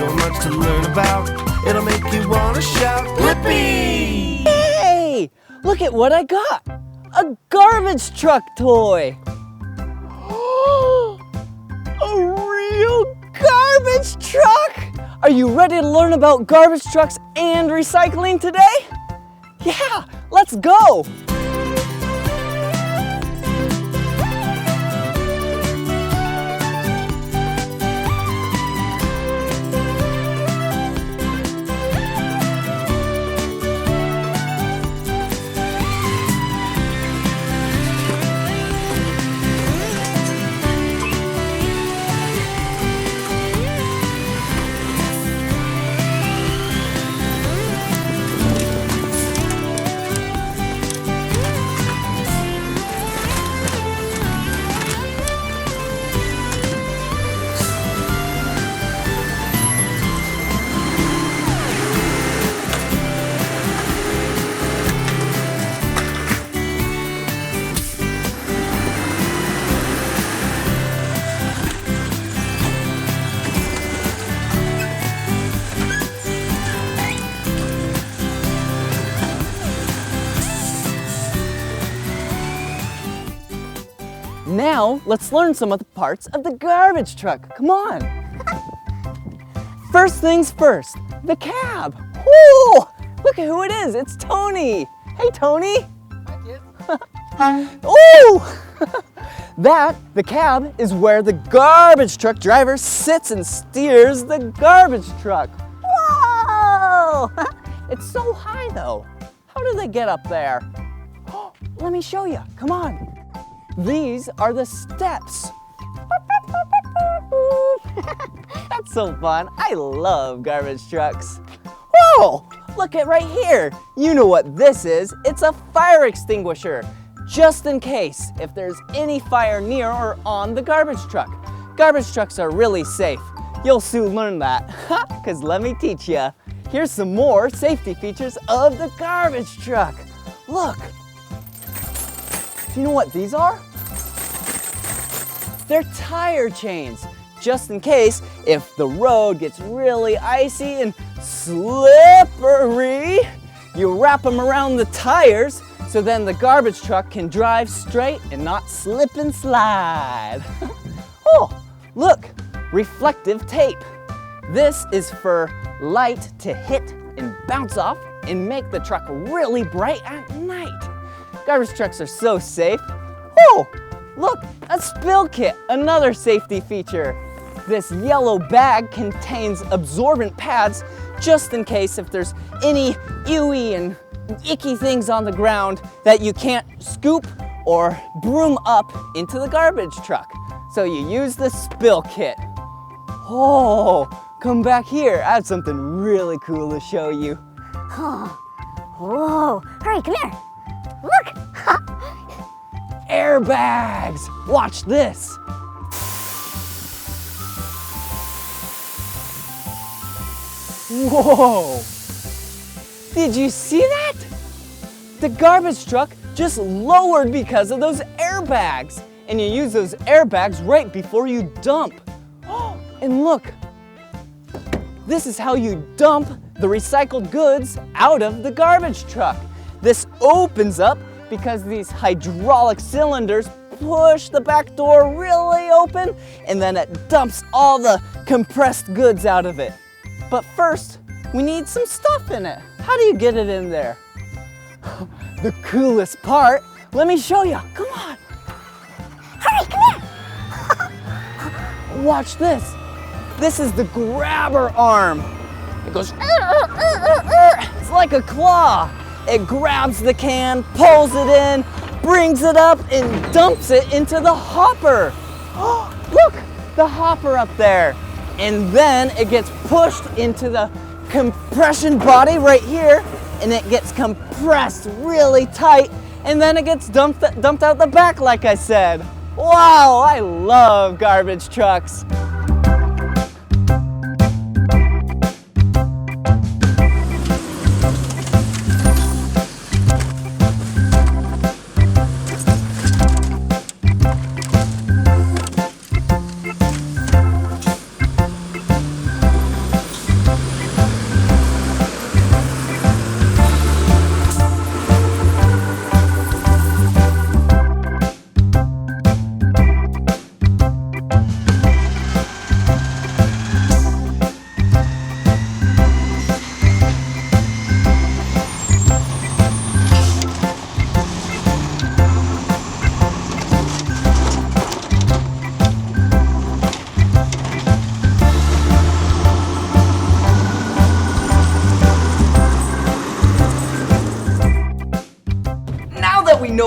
so much to learn about. It'll make you want to shout, Blippi! Hey, look at what I got. A garbage truck toy. A real garbage truck? Are you ready to learn about garbage trucks and recycling today? Yeah, let's go. Now, let's learn some of the parts of the garbage truck. Come on. First things first, the cab. Woo! Look at who it is. It's Tony. Hey, Tony. Ooh! The cab is where the garbage truck driver sits and steers the garbage truck. Whoa! It's so high, though. How do they get up there? Let me show you. Come on. These are the steps. That's so fun. I love garbage trucks. Whoa! Look at right here. You know what this is. It's a fire extinguisher. Just in case if there's any fire near or on the garbage truck. Garbage trucks are really safe. You'll soon learn that. Because let me teach you. Here's some more safety features of the garbage truck. Look. Do you know what these are? They're tire chains, just in case if the road gets really icy and slippery, you wrap them around the tires so then the garbage truck can drive straight and not slip and slide. Oh, look, reflective tape. This is for light to hit and bounce off and make the truck really bright at night. Garbage trucks are so safe. Oh, look, a spill kit, another safety feature. This yellow bag contains absorbent pads just in case if there's any ooey and icky things on the ground that you can't scoop or broom up into the garbage truck. So you use the spill kit. Oh, come back here. I have something really cool to show you. Oh, whoa, hurry, come here. Look! Airbags! Watch this! Whoa! Did you see that? The garbage truck just lowered because of those airbags. And you use those airbags right before you dump. And look, this is how you dump the recycled goods out of the garbage truck. This opens up because these hydraulic cylinders push the back door really open and then it dumps all the compressed goods out of it. But first, we need some stuff in it. How do you get it in there? The coolest part, let me show you. Come on. Hurry, come here. Watch this. This is the grabber arm. It goes, it's like a claw. It grabs the can, pulls it in, brings it up, and dumps it into the hopper. Look, the hopper up there. And then it gets pushed into the compression body right here, and it gets compressed really tight, and then it gets dumped out the back like I said. Wow, I love garbage trucks.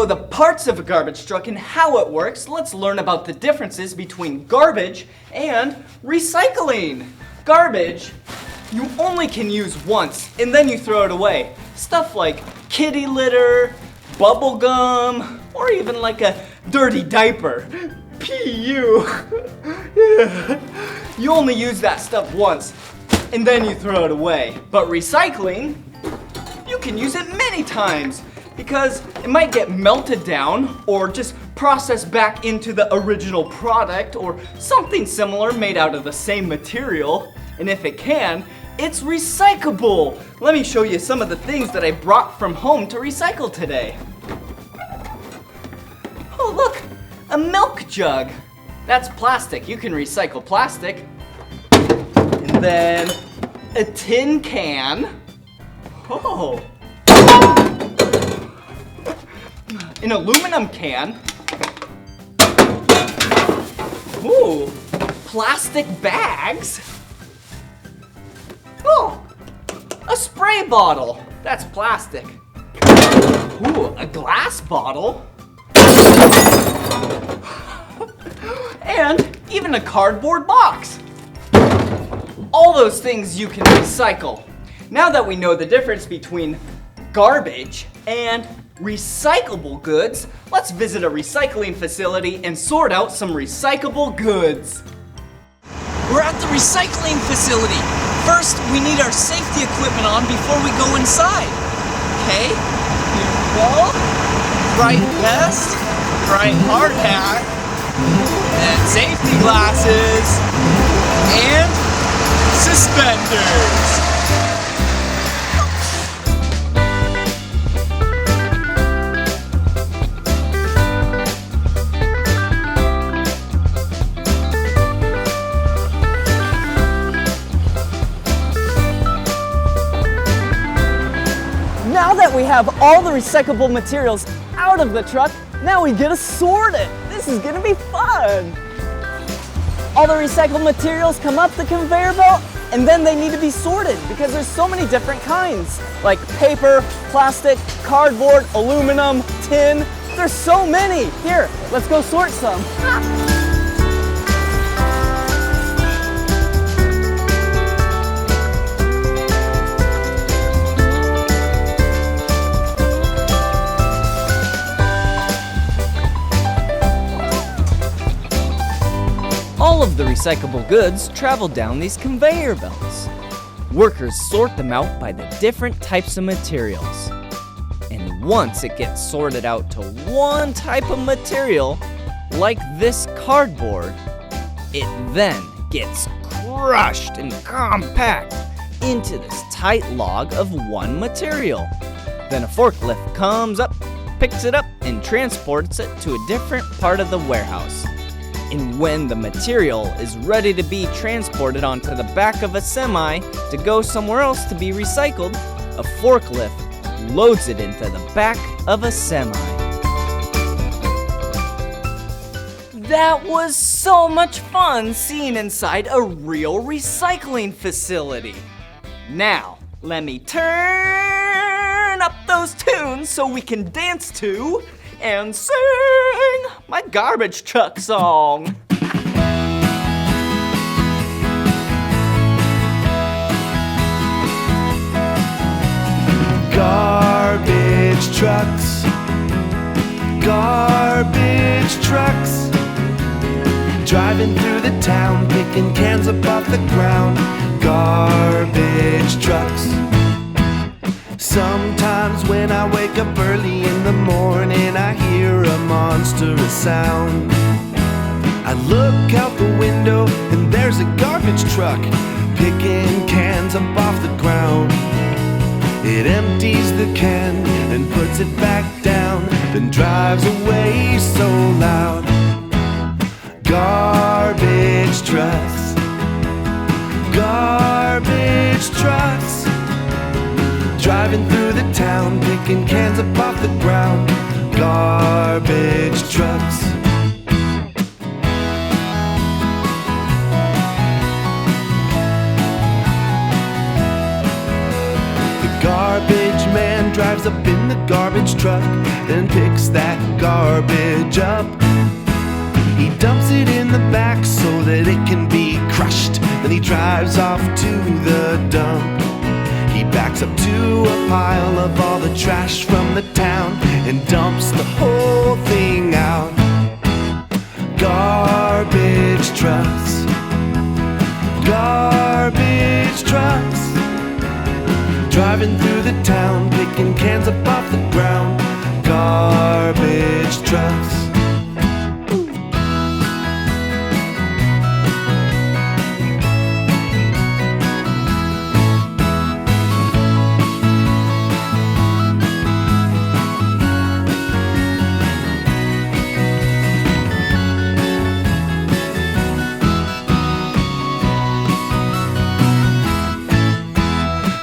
know the parts of a garbage truck and how it works, let's learn about the differences between garbage and recycling. Garbage, you only can use once and then you throw it away. Stuff like kitty litter, bubble gum, or even like a dirty diaper. P.U. You only use that stuff once and then you throw it away. But recycling, you can use it many times because it might get melted down or just processed back into the original product or something similar made out of the same material. And if it can, it's recyclable. Let me show you some of the things that I brought from home to recycle today. Oh, look, a milk jug. That's plastic. You can recycle plastic. And then a tin can. Oh. An aluminum can. Ooh, plastic bags. Oh, a spray bottle. That's plastic. Ooh, a glass bottle. And even a cardboard box. All those things you can recycle. Now that we know the difference between garbage and recyclable goods, let's visit a recycling facility and sort out some recyclable goods. We're at the recycling facility. First, we need our safety equipment on before we go inside. Okay, here we go. Bright vest, bright hard hat, and safety glasses, and suspenders. Now that we have all the recyclable materials out of the truck, now we get to sort it. This is gonna be fun. All the recycled materials come up the conveyor belt and then they need to be sorted because there's so many different kinds, like paper, plastic, cardboard, aluminum, tin. There's so many. Here, let's go sort some. All of the recyclable goods travel down these conveyor belts. Workers sort them out by the different types of materials. And once it gets sorted out to one type of material, like this cardboard, it then gets crushed and compact into this tight log of one material. Then a forklift comes up, picks it up, and transports it to a different part of the warehouse. And when the material is ready to be transported onto the back of a semi to go somewhere else to be recycled, a forklift loads it into the back of a semi. That was so much fun seeing inside a real recycling facility. Now, let me turn up those tunes so we can dance to and sing my garbage truck song. Garbage trucks, garbage trucks, driving through the town, picking cans up off the ground. Garbage trucks. Sometimes when I wake up early in the morning, I hear a monstrous sound. I look out the window and there's a garbage truck picking cans up off the ground. It empties the can and puts it back down, then drives away so loud. Garbage trucks, garbage trucks, driving through the town, picking cans up off the ground. Garbage trucks. The garbage man drives up in the garbage truck, then picks that garbage up. He dumps it in the back so that it can be crushed. Then he drives off to the dump. He backs up to a pile of all the trash from the town and dumps the whole thing out. Garbage trucks, garbage trucks, driving through the town, picking cans up off the ground. Garbage trucks.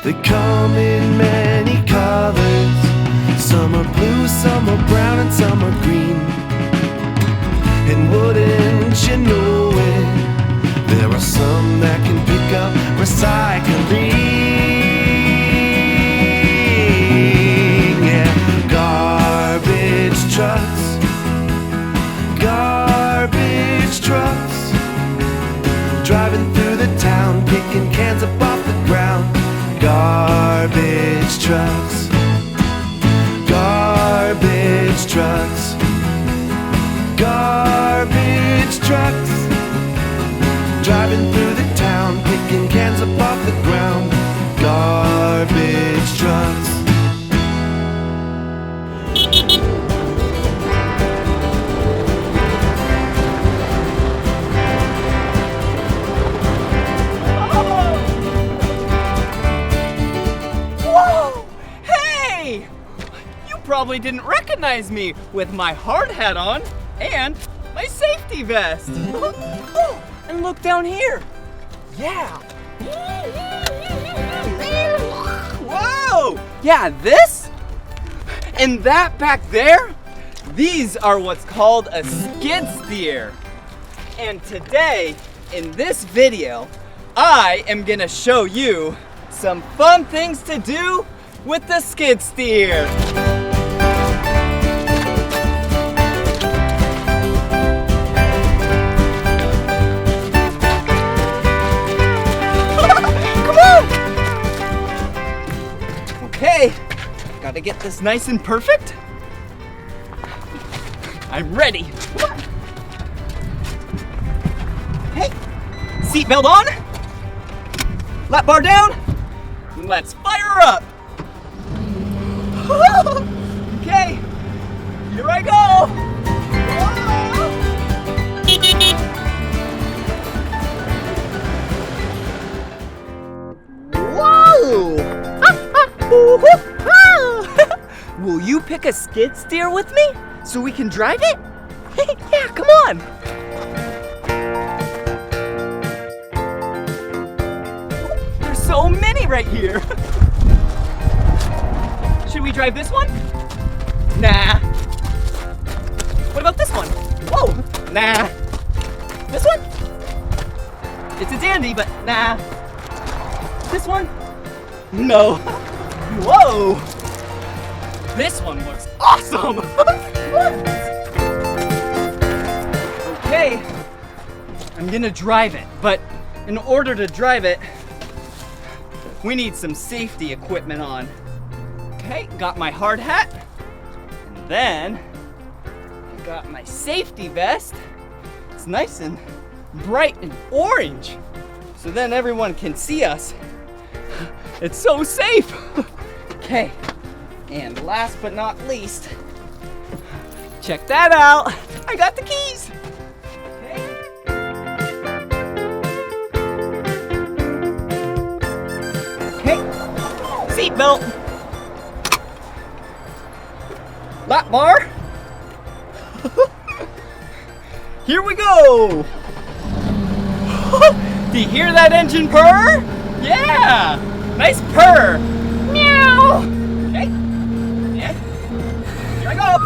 They come in many colors. Some are blue, some are brown, and some are green. And wouldn't you know it, there are some that can pick up recycling. Yeah, garbage trucks, garbage trucks, driving through the town, picking cans up off the ground. Garbage trucks, garbage trucks, garbage trucks, driving through the town, picking cans up off the ground. Garbage trucks. Probably didn't recognize me with my hard hat on and my safety vest. Oh, and look down here. Yeah. Whoa! Yeah, this and that back there, these are what's called a skid steer. And today, in this video, I am gonna show you some fun things to do with the skid steer. Okay, gotta get this nice and perfect. I'm ready. Hey, seatbelt on, lap bar down, let's fire up. Okay, here I go. Whoa! Will you pick a skid steer with me so we can drive it? Yeah, come on. There's so many right here. Should we drive this one? Nah. What about this one? Whoa, nah. This one? It's a dandy, but nah. This one? No. Whoa! This one looks awesome! Okay, I'm gonna drive it, but in order to drive it, we need some safety equipment on. Okay, got my hard hat, and then I got my safety vest. It's nice and bright and orange, so then everyone can see us. It's so safe. Okay, and last but not least, check that out. I got the keys. Okay, seatbelt, lap bar. Here we go. Do you hear that engine purr? Yeah, nice purr. Meow. Okay, and here I go.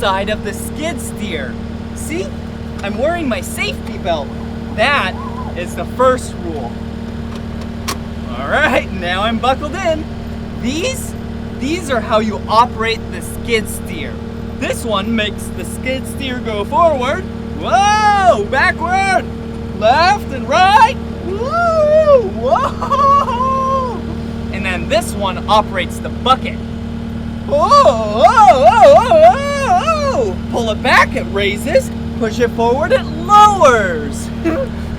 inside of the skid steer. See? I'm wearing my safety belt. That is the first rule. All right, now I'm buckled in. These are how you operate the skid steer. This one makes the skid steer go forward. Whoa, backward, left and right. Woo, whoa. And then this one operates the bucket. Whoa, whoa, whoa, whoa. Pull it back, it raises. Push it forward, it lowers.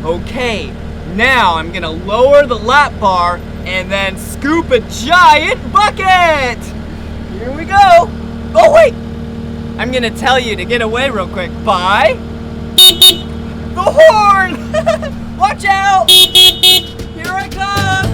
Okay, now I'm gonna lower the lap bar and then scoop a giant bucket. Here we go. Oh wait, I'm gonna tell you to get away real quick by the horn. Watch out, here I come.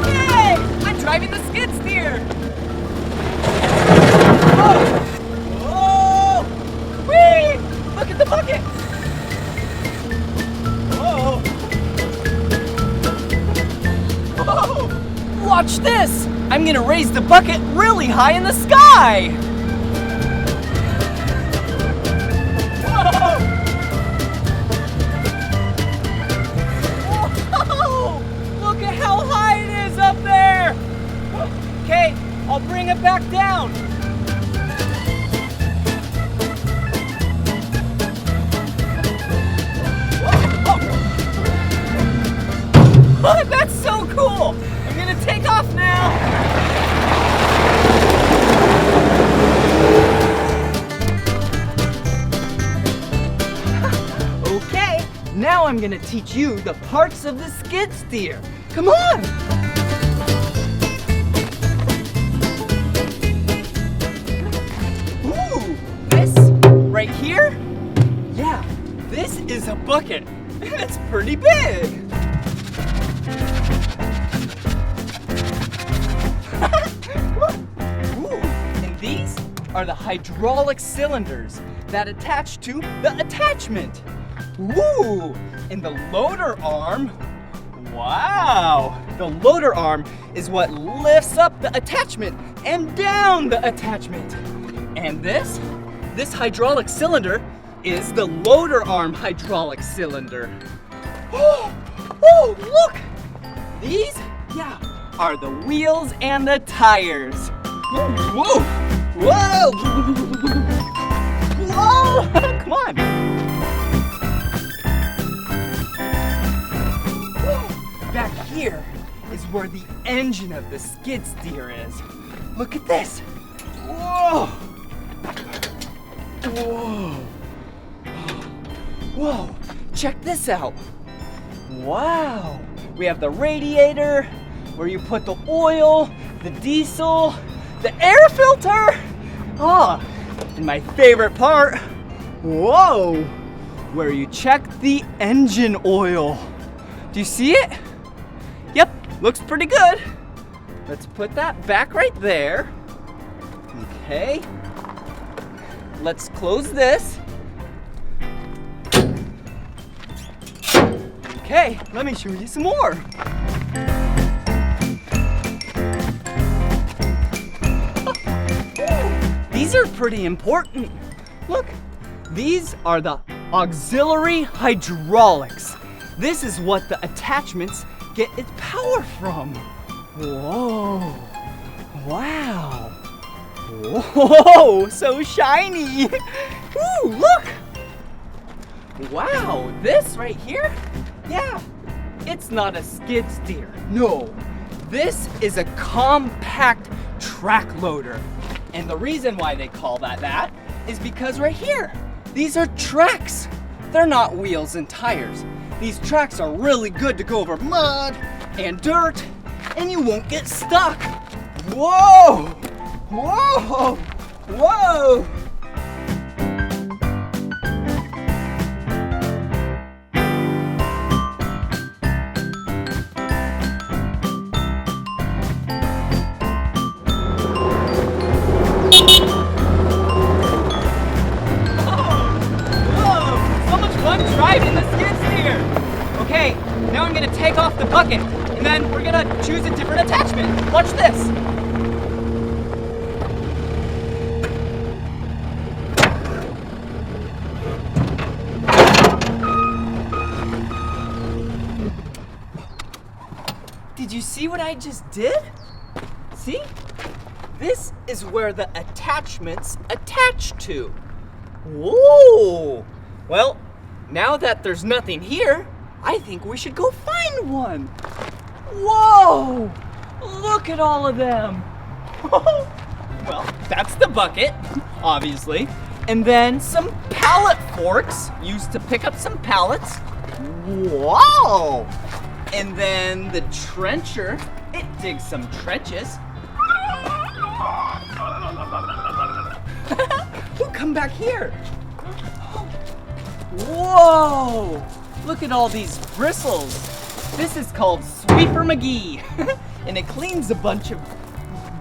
Yay! I'm driving the skid steer. Whoa! Whoa! Whee! Look at the bucket. Whoa! Whoa! Watch this! I'm gonna raise the bucket really high in the sky. Okay, I'll bring it back down. Oh, that's so cool. I'm gonna take off now. Okay, now I'm gonna teach you the parts of the skid steer. Come on. Right here? Yeah, this is a bucket. It's pretty big. Ooh, and these are the hydraulic cylinders that attach to the attachment. Ooh, and the loader arm. Wow, the loader arm is what lifts up the attachment and down the attachment. And this hydraulic cylinder is the loader arm hydraulic cylinder. Oh, look! These, yeah, are the wheels and the tires. Whoa! Whoa! Whoa! Come on! Whoa. Back here is where the engine of the skid steer is. Look at this. Whoa! Whoa! Whoa! Check this out! Wow! We have the radiator, where you put the oil, the diesel, the air filter! Ah! And my favorite part, whoa! Where you check the engine oil. Do you see it? Yep, looks pretty good. Let's put that back right there. Okay. Let's close this. Okay, let me show you some more. These are pretty important. Look, these are the auxiliary hydraulics. This is what the attachments get its power from. Whoa, wow. Whoa, so shiny. Ooh, look. Wow, this right here? Yeah, it's not a skid steer. No, this is a compact track loader. And the reason why they call that is because right here, these are tracks. They're not wheels and tires. These tracks are really good to go over mud and dirt, and you won't get stuck. Whoa! Whoa! Whoa! Driving the skid steer. Okay, now I'm gonna take off the bucket, and then we're gonna choose a different attachment. Watch this. Did you see what I just did? See? This is where the attachments attach to. Whoa! Well, now that there's nothing here, I think we should go find one. Whoa! Look at all of them. Well, that's the bucket, obviously. And then some pallet forks used to pick up some pallets. Whoa! And then the trencher, it digs some trenches. Ooh, come back here. Whoa! Look at all these bristles. This is called Sweeper McGee. And it cleans a bunch of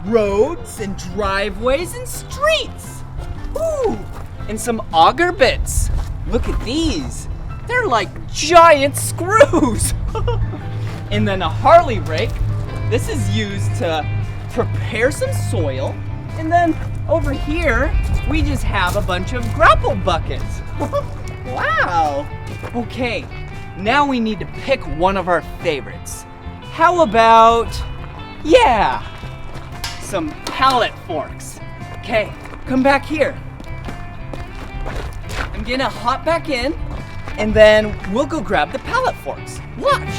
roads and driveways and streets. Ooh! And some auger bits. Look at these. They're like giant screws. And then a Harley rake. This is used to prepare some soil. And then over here, we just have a bunch of grapple buckets. Wow! Okay, now we need to pick one of our favorites. How about, yeah, some pallet forks. Okay, come back here. I'm gonna hop back in, and then we'll go grab the pallet forks. Watch!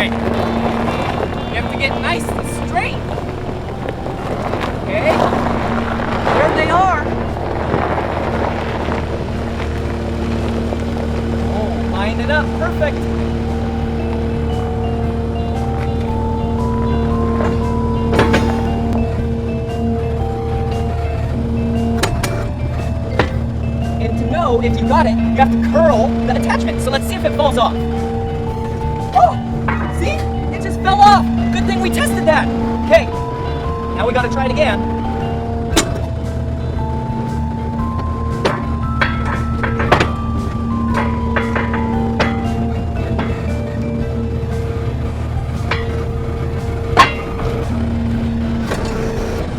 You have to get nice and straight. Okay, there they are. Oh, line it up, perfect. And to know if you got it, you have to curl the attachment. So let's see if it falls off. Oh, see? It just fell off. Good thing we tested that. Okay, now we gotta try it again.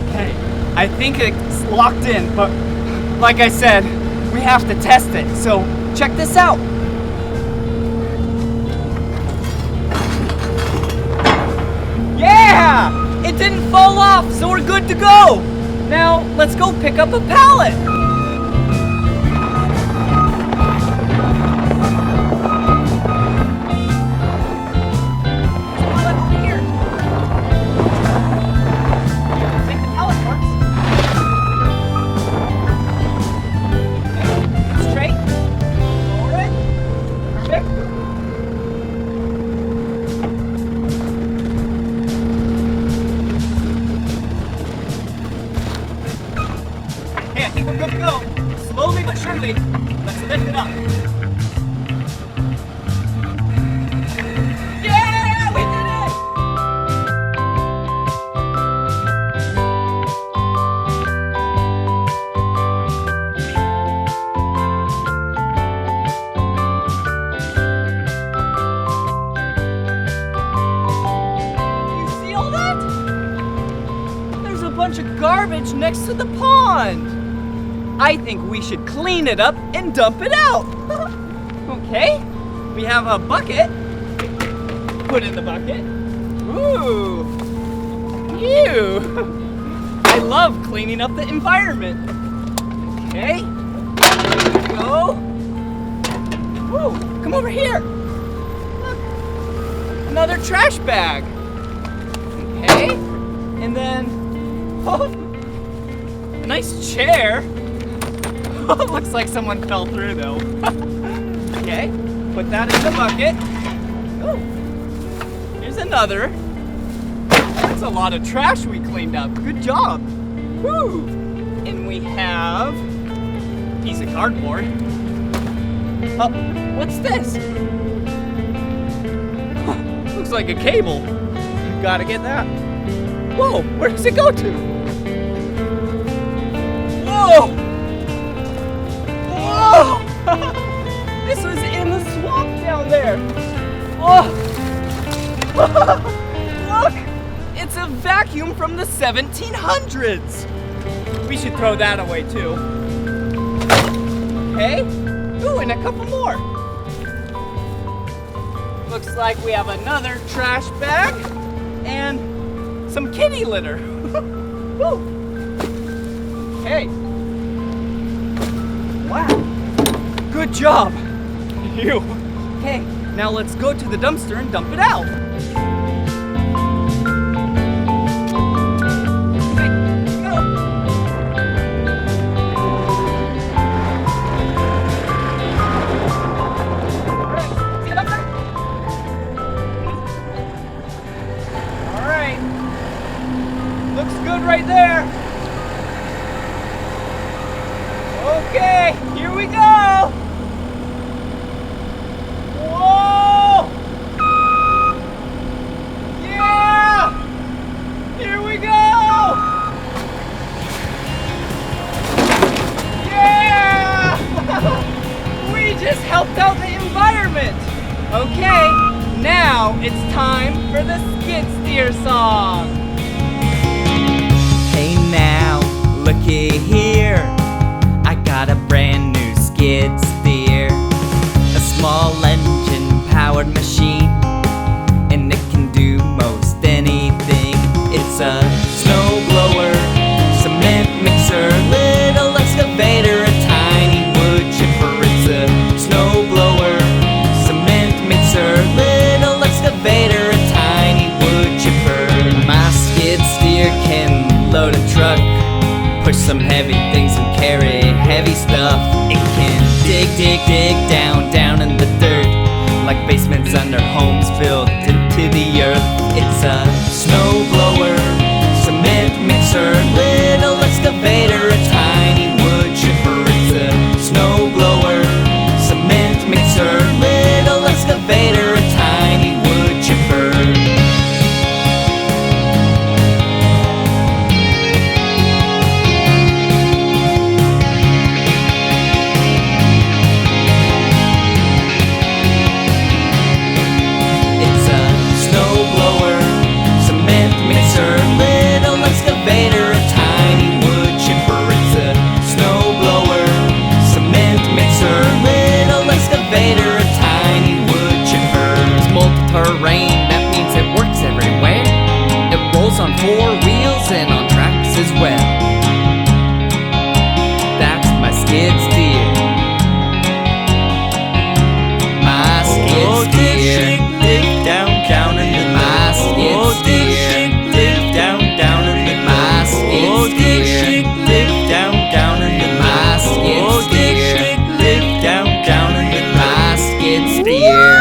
Okay, I think it's locked in, but like I said, we have to test it. So check this out. Yeah! It didn't fall off, so we're good to go! Now, let's go pick up a pallet! Pallet over here. Take the pallet parts. Okay, straight. Lower it. Perfect. Okay, I think we're good to go. Slowly but surely, let's lift it up. Yeah, we did it! You see all that? There's a bunch of garbage next to the pond. I think we should clean it up and dump it out. Okay, we have a bucket. Put in the bucket. Ooh, ew. I love cleaning up the environment. Okay, here we go. Woo, come over here. Look, another trash bag. Okay, and then, oh, a nice chair. Looks like someone fell through though. Okay, put that in the bucket. Oh, here's another. That's a lot of trash we cleaned up. Good job. Woo! And we have a piece of cardboard. Oh, what's this? Looks like a cable. You gotta get that. Whoa, where does it go to? Whoa! Whoa! This was in the swamp down there. Oh! Look! It's a vacuum from the 1700s. We should throw that away too. Okay. Ooh, and a couple more. Looks like we have another trash bag and some kitty litter. Woo. Okay. Wow. Good job. You. Okay, now let's go to the dumpster and dump it out. Okay, go. Get up there. All right. Looks good right there. Okay, here we go! Whoa! Yeah! Here we go! Yeah! We just helped out the environment! Okay, now it's time for the skid steer song! Hey now, looky here. I got a brand new skid steer, a small engine-powered machine, and it can do most anything. It's a snowblower, cement mixer, little excavator, a tiny wood chipper. It's a snowblower, cement mixer, little excavator, a tiny wood chipper. My skid steer can load a truck, push some heavy things and carry heavy stuff. It can dig down in the dirt, like basements under homes built into the earth. It's a snowblower, cement mixer, little excavator, a tiny wood chipper. It's a snowblower, cement mixer, little excavator, a tiny wood chipper. On 4 wheels and on tracks as well. That's my skid steer. My skid steer. Dig down in the my skid steer. Dig down in the my skid steer. Dig down in the my skid steer. Dig down in the my skid steer.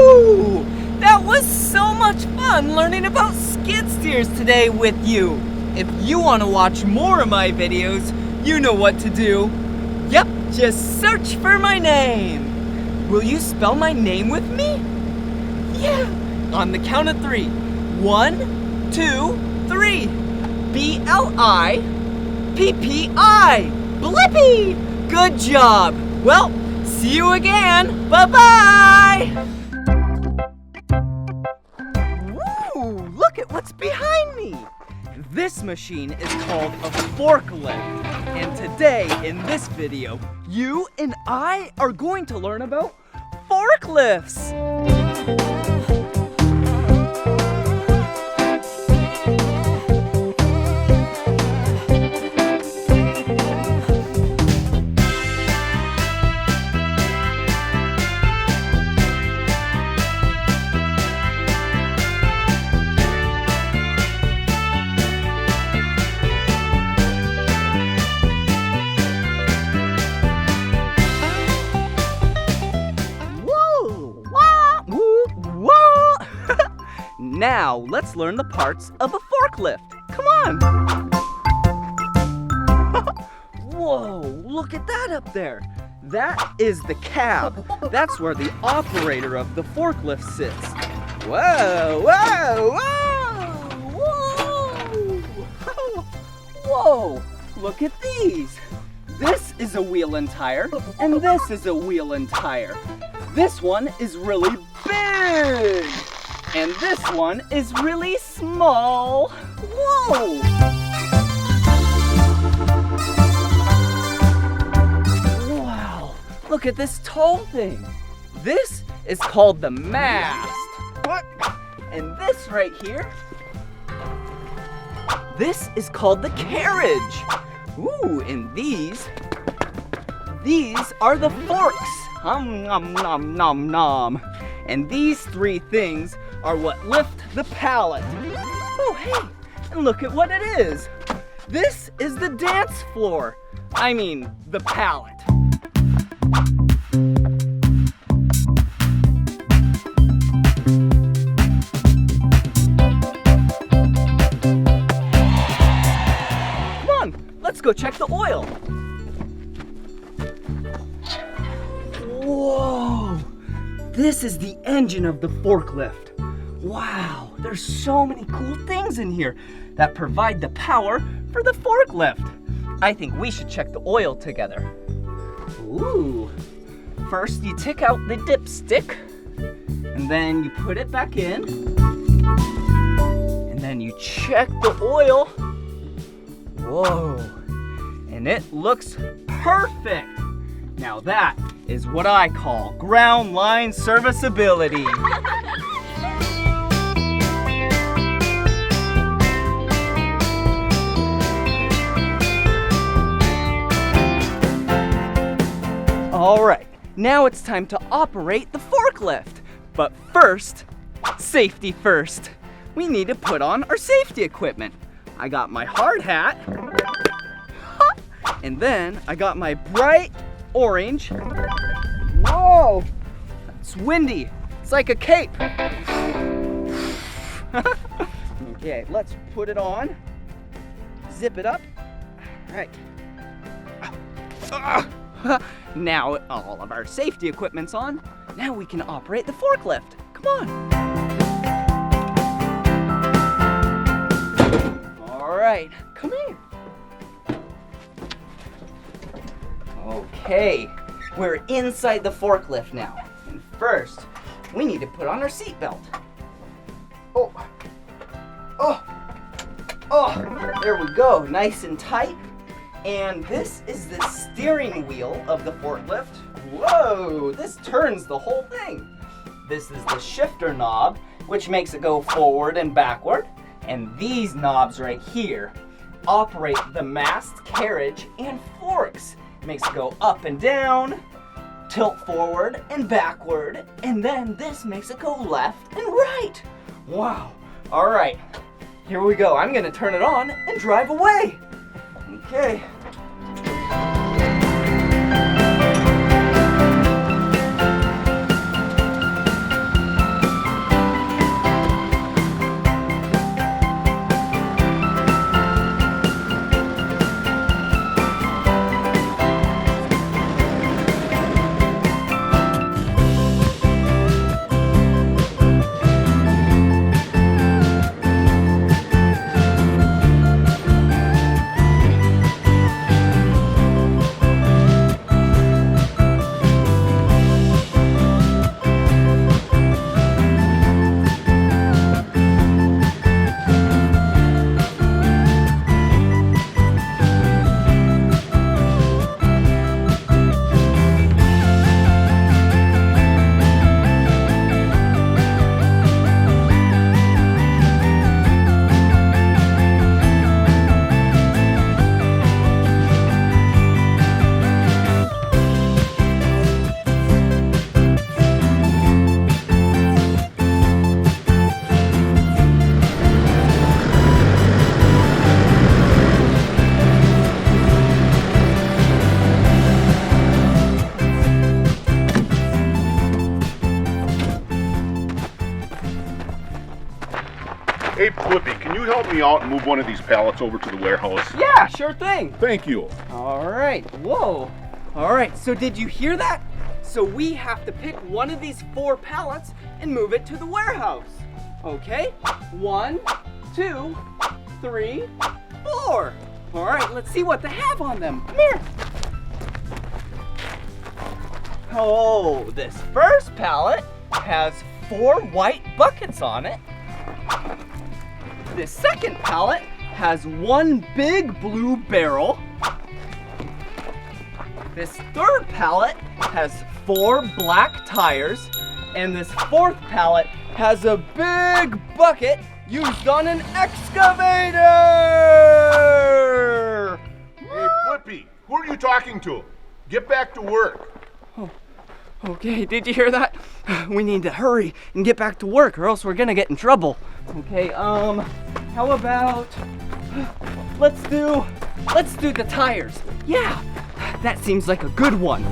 Woo! That was so much fun learning about skid steers today with you. If you want to watch more of my videos, you know what to do. Yep, just search for my name. Will you spell my name with me? Yeah, on the count of 3. 1, 2, 3. B-L-I-P-P-I. Blippi! Good job. Well, see you again. Bye-bye. Look at what's behind me! This machine is called a forklift. And today, in this video, you and I are going to learn about forklifts! Now, let's learn the parts of a forklift. Come on. Whoa, look at that up there. That is the cab. That's where the operator of the forklift sits. Whoa, whoa, whoa, whoa. Whoa, look at these. This is a wheel and tire, and this is a wheel and tire. This one is really big, and this one is really small. Whoa! Wow, look at this tall thing. This is called the mast. And this right here, this is called the carriage. Ooh, and these are the forks. Nom, nom, nom, nom. And these three things are what lift the pallet. Oh, hey, and look at what it is. This is the dance floor. I mean, the pallet. Come on, let's go check the oil. Whoa, this is the engine of the forklift. Wow, there's so many cool things in here that provide the power for the forklift. I think we should check the oil together. Ooh, first you take out the dipstick, and then you put it back in, and then you check the oil. Whoa, and it looks perfect. Now that is what I call ground line serviceability. All right, now it's time to operate the forklift. But first, safety first. We need to put on our safety equipment. I got my hard hat, and then I got my bright orange. Whoa, it's windy. It's like a cape. Okay, let's put it on. Zip it up. All right. Now all of our safety equipment's on. Now we can operate the forklift. Come on. All right, come here. Okay, we're inside the forklift now. And first, we need to put on our seatbelt. Oh, there we go, nice and tight. And this is the steering wheel of the forklift. Whoa, this turns the whole thing. This is the shifter knob, which makes it go forward and backward. And these knobs right here operate the mast, carriage, and forks. It makes it go up and down, tilt forward and backward, and then this makes it go left and right. Wow. All right, here we go. I'm gonna turn it on and drive away. Okay. you help me out and move one of these pallets over to the warehouse? Yeah, sure thing. Thank you. All right, whoa. All right, so did you hear that? So we have to pick one of these 4 pallets and move it to the warehouse. Okay, 1, 2, 3, 4. All right, let's see what they have on them. Come here. Oh, this first pallet has 4 white buckets on it. This second pallet has 1 big blue barrel. This third pallet has 4 black tires. And this 4th pallet has a big bucket used on an excavator! Hey, Blippi, who are you talking to? Get back to work. Okay, did you hear that? We need to hurry and get back to work or else we're gonna get in trouble. Okay, how about, let's do the tires. Yeah, that seems like a good one.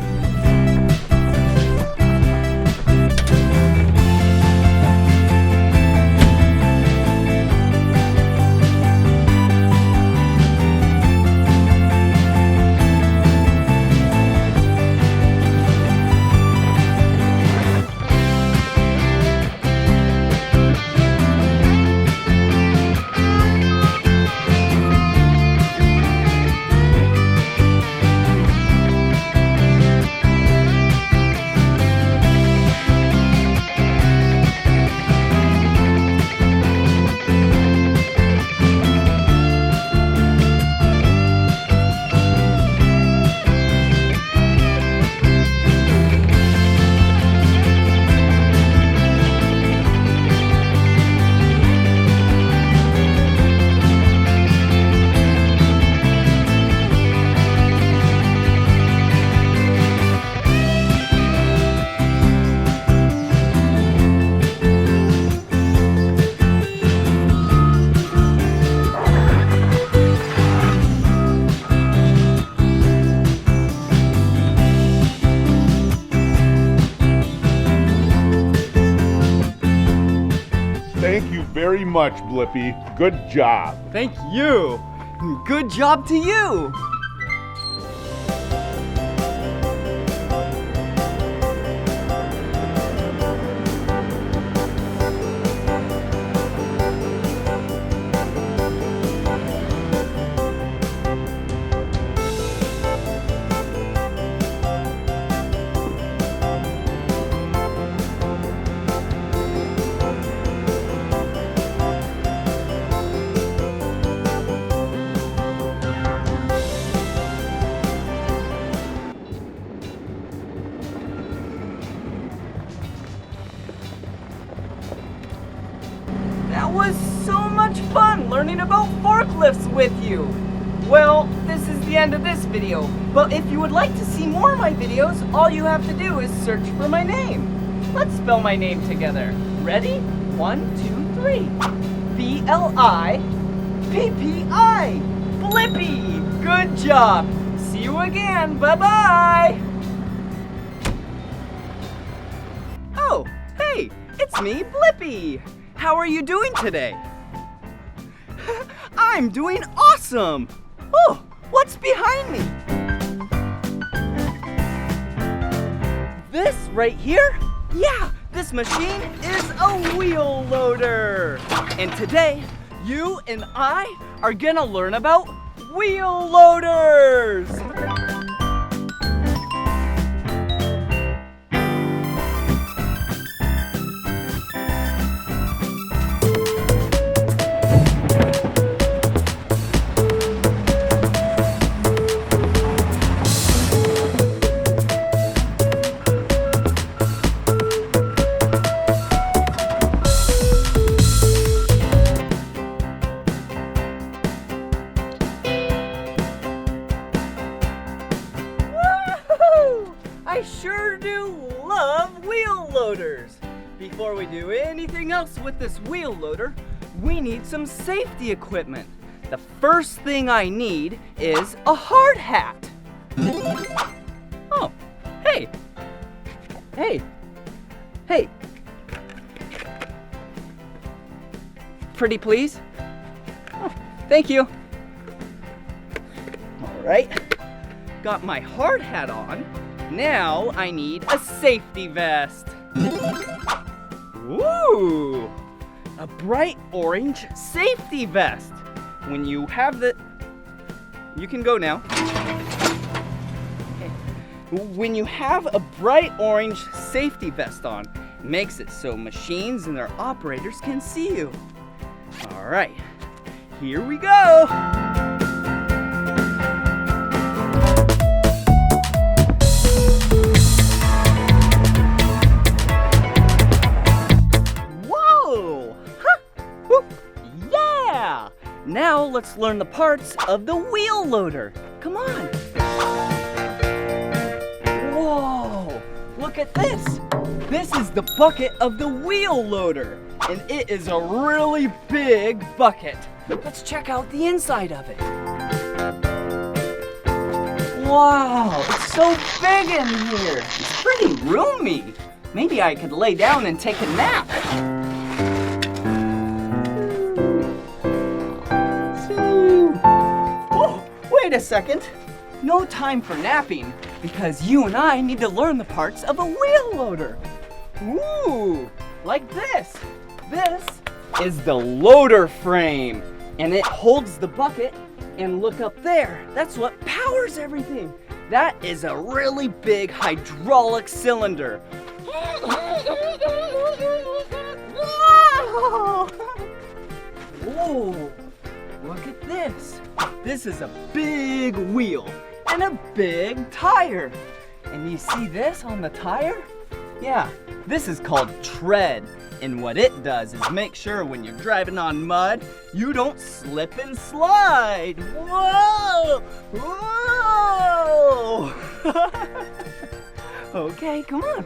Thank you very much, Blippi. Good job. Thank you. Good job to you. That was so much fun learning about forklifts with you. Well, this is the end of this video, but if you would like to see more of my videos, all you have to do is search for my name. Let's spell my name together. Ready? 1, 2, 3. B-L-I-P-P-I. Blippi. Good job. See you again. Bye-bye. Oh, hey, it's me, Blippi. How are you doing today? I'm doing awesome! Oh, what's behind me? This right here? Yeah, this machine is a wheel loader. And today, you and I are gonna learn about wheel loaders. I sure do love wheel loaders. Before we do anything else with this wheel loader, we need some safety equipment. The first thing I need is a hard hat. Oh, hey. Hey. Pretty please? Thank you. All right, got my hard hat on. Now I need a safety vest. Ooh, a bright orange safety vest. When you have you can go now. When you have a bright orange safety vest on, it makes it so machines and their operators can see you. All right, here we go. Whoa! Huh? Woo. Yeah! Now let's learn the parts of the wheel loader. Come on. Whoa! Look at this. This is the bucket of the wheel loader, and it is a really big bucket. Let's check out the inside of it. Wow, it's so big in here. It's pretty roomy. Maybe I could lay down and take a nap. Oh, wait a second. No time for napping, because you and I need to learn the parts of a wheel loader. Ooh, like this. This is the loader frame, and it holds the bucket. And look up there, that's what powers everything. That is a really big hydraulic cylinder. Whoa! Whoa, look at this. This is a big wheel and a big tire. And you see this on the tire? Yeah, this is called tread. And what it does is make sure when you're driving on mud, you don't slip and slide. Whoa! Whoa! Okay, come on.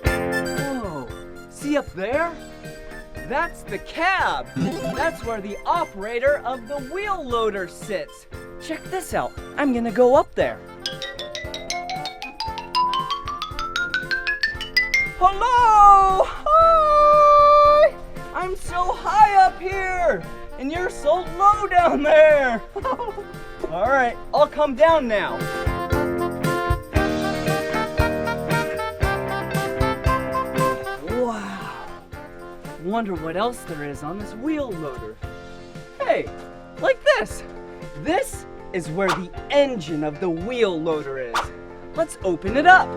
Whoa, see up there? That's the cab. That's where the operator of the wheel loader sits. Check this out. I'm gonna go up there. Hello! Hi! I'm so high up here, and you're so low down there. All right, I'll come down now. Wow. Wonder what else there is on this wheel loader. Hey, like this. This is where the engine of the wheel loader is. Let's open it up.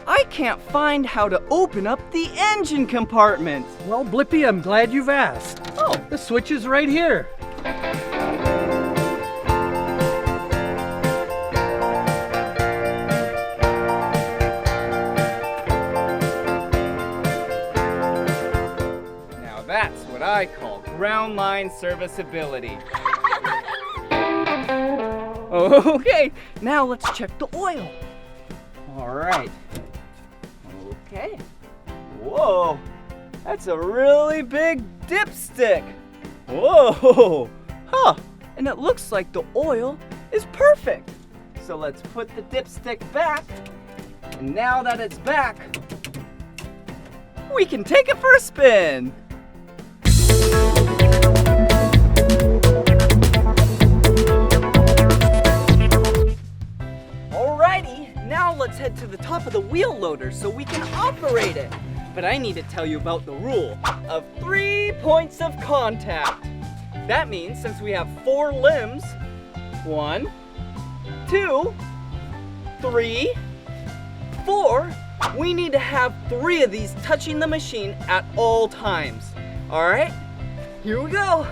I can't find how to open up the engine compartment. Well, Blippi, I'm glad you've asked. Oh, The switch is right here. now that's what I call ground line serviceability. Okay, now let's check the oil. All right. Okay. Whoa, that's a really big dipstick. Whoa, huh, and it looks like the oil is perfect. So let's put the dipstick back, and now that it's back, we can take it for a spin. Alrighty, now let's head to the top of the wheel loader so we can operate it. But I need to tell you about the rule of 3 points of contact. That means since we have 4 limbs, 1, 2, 3, 4, we need to have 3 of these touching the machine at all times. All right, here we go.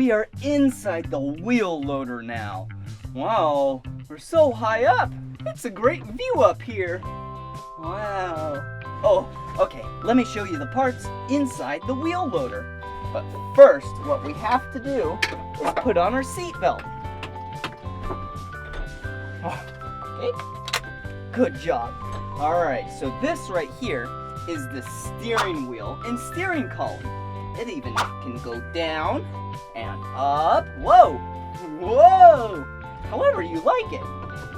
we are inside the wheel loader now. Wow, we're so high up. It's a great view up here. Wow. Oh, okay, let me show you the parts inside the wheel loader. But first, what we have to do is put on our seatbelt. Okay, good job. All right, so this right here is the steering wheel and steering column. It even can go down and up. Whoa, whoa. However you like it.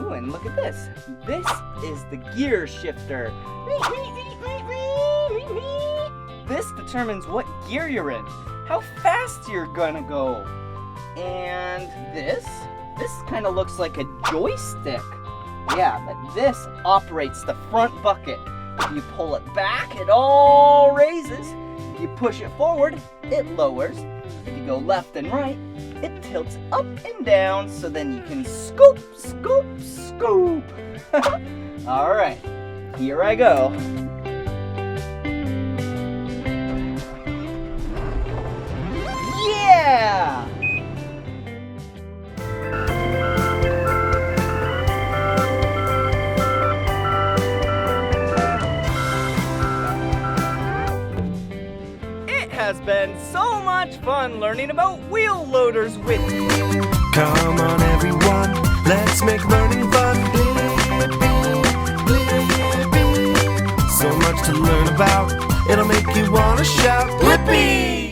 Ooh, and look at this. This is the gear shifter. This determines what gear you're in, how fast you're gonna go. And this kind of looks like a joystick. Yeah, but this operates the front bucket. If you pull it back, it all raises. If you push it forward, it lowers. If you go left and right, it tilts up and down, so then you can scoop, scoop, scoop. All right, here I go. Yeah! It has been so much fun learning about wheel loaders with you. Come on everyone, let's make learning fun. Blippi. So much to learn about, it'll make you wanna shout Blippi!